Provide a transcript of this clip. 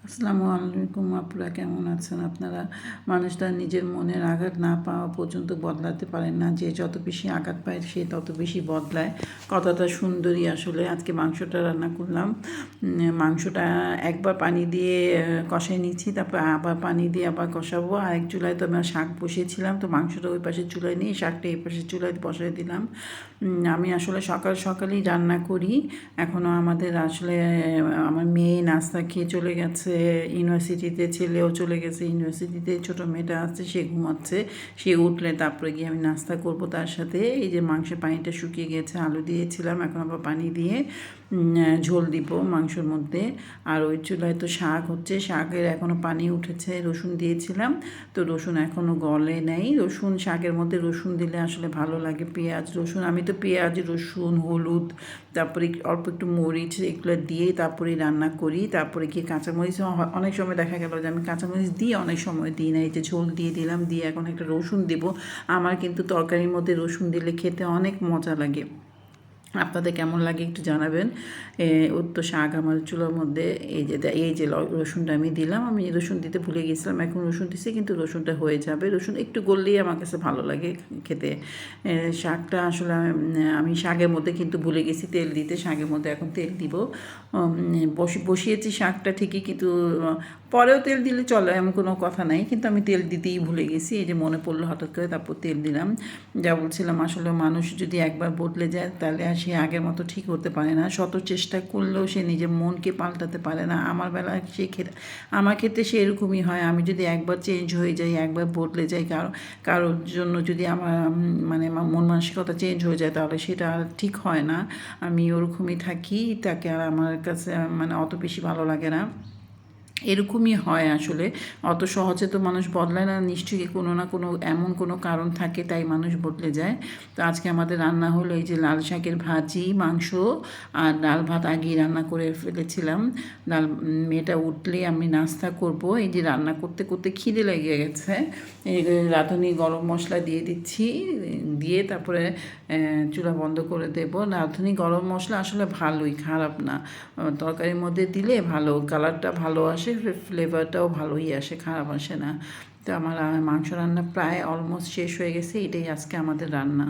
আসসালামু আলাইকুম আপুরা, কেমন আছেন আপনারা? মানুষটা নিজের মনের আঘাত না পাওয়া পর্যন্ত বদলাতে পারেন না। যে যত বেশি আঘাত পায় সে তত বেশি বদলায়। কথাটা সুন্দরী। আসলে আজকে মাংসটা রান্না করলাম। মাংসটা একবার পানি দিয়ে কষাই নিচ্ছি, তারপর আবার পানি দিয়ে আবার কষাবো। আরেক চুলায় তো আমি শাক বসিয়েছিলাম, তো মাংসটা ওই পাশে চুলায় নিয়ে শাকটা এই পাশে চুলায় বসাই দিলাম। আমি আসলে সকালেই রান্না করি। এখনও আমাদের আসলে আমার মেয়ে নাস্তা খেয়ে চলে গেছে ইউনিভার্সিটিতে, ছেলেও চলে গেছে ইউনিভার্সিটিতে, ছোটো মেয়েটা আছে, সে ঘুমাচ্ছে। সে উঠলে তারপরে গিয়ে আমি নাস্তা করব তার সাথে। এই যে মাংসের পানিটা শুকিয়ে গেছে, আলু দিয়েছিলাম, এখন আবার পানি দিয়ে ঝোল দিব মাংসের মধ্যে। আর ওই চুলায় তো শাক হচ্ছে, শাকের এখনও পানি উঠেছে, রসুন দিয়েছিলাম, তো রসুন এখনও গলে নেই। রসুন, শাকের মধ্যে রসুন দিলে আসলে ভালো লাগে। পেঁয়াজ রসুন, আমি তো পেঁয়াজ রসুন হলুদ তারপরে অল্প একটু মরিচ এগুলো দিয়ে তারপরে রান্না করি। তারপরে কি কাঁচামরিচ, অনেক সময় দেখা গেল যে আমি কাঁচামরিচ দিই, অনেক সময় দিই না। এই যে ঝোল দিয়ে দিলাম, দিয়ে এখন একটা রসুন দেবো। আমার কিন্তু তরকারির মধ্যে রসুন দিলে খেতে অনেক মজা লাগে। আপনাদের কেমন লাগে একটু জানাবেন। ওর তো শাক আমার চুলার মধ্যে, এই যে রসুনটা আমি দিলাম। আমি রসুন দিতে ভুলে গেছিলাম, এখন রসুন দিছি, কিন্তু রসুনটা হয়ে যাবে। রসুন একটু গললেই আমার কাছে ভালো লাগে খেতে। শাকটা আসলে আমি শাকের মধ্যে কিন্তু ভুলে গেছি তেল দিতে, শাকের মধ্যে এখন তেল দিব। বসিয়েছি শাকটা ঠিকই, কিন্তু পরেও তেল দিলে চলে, এমন কোনো কথা নাই, কিন্তু আমি তেল দিতেই ভুলে গেছি। এই যে মনে পড়লো হঠাৎ করে, তারপর তেল দিলাম। যা বলছিলাম, আসলে মানুষ যদি একবার বদলে যায় তাহলে আর সে আগের মতো ঠিক হতে পারে না। শত চেষ্টা করলেও সে নিজের মনকে পাল্টাতে পারে না। আমার বেলায় আমার ক্ষেত্রে সেরকমই হয়। আমি যদি একবার চেঞ্জ হয়ে যাই, একবার বদলে যাই, কারোর জন্য যদি আমার মানে মন মানসিকতা চেঞ্জ হয়ে যায়, তাহলে সেটা আর ঠিক হয় না। আমি ওরকমই থাকি, তাকে আর আমার কাছে মানে অত বেশি ভালো লাগে না। এরকমই হয় আসলে। অত সহজে তো মানুষ বদলায় না, নিশ্চয়ই কোনো না কোনো এমন কোনো কারণ থাকে, তাই মানুষ বদলে যায়। তো আজকে আমাদের রান্না হলো এই যে লাল শাকের ভাজি, মাংস আর ডাল ভাত আগেই রান্না করে ফেলেছিলাম। মেয়েটা উঠলে আমি নাস্তা করব। এই যে রান্না করতে করতে খিদে লেগে গেছে। এই রাঁধুনি গরম মশলা দিয়ে দিচ্ছি, দিয়ে তারপরে চুলা বন্ধ করে দেবো। রাঁধুনি গরম মশলা আসলে ভালোই, খারাপ না। তরকারির মধ্যে দিলে ভালো, কালারটা ভালো আসে, ফ্লেভারটাও ভালোই আসে, খারাপ আসে না। তো আমার মাংস রান্না প্রায় অলমোস্ট শেষ হয়ে গেছে। এটাই আজকে আমাদের রান্না।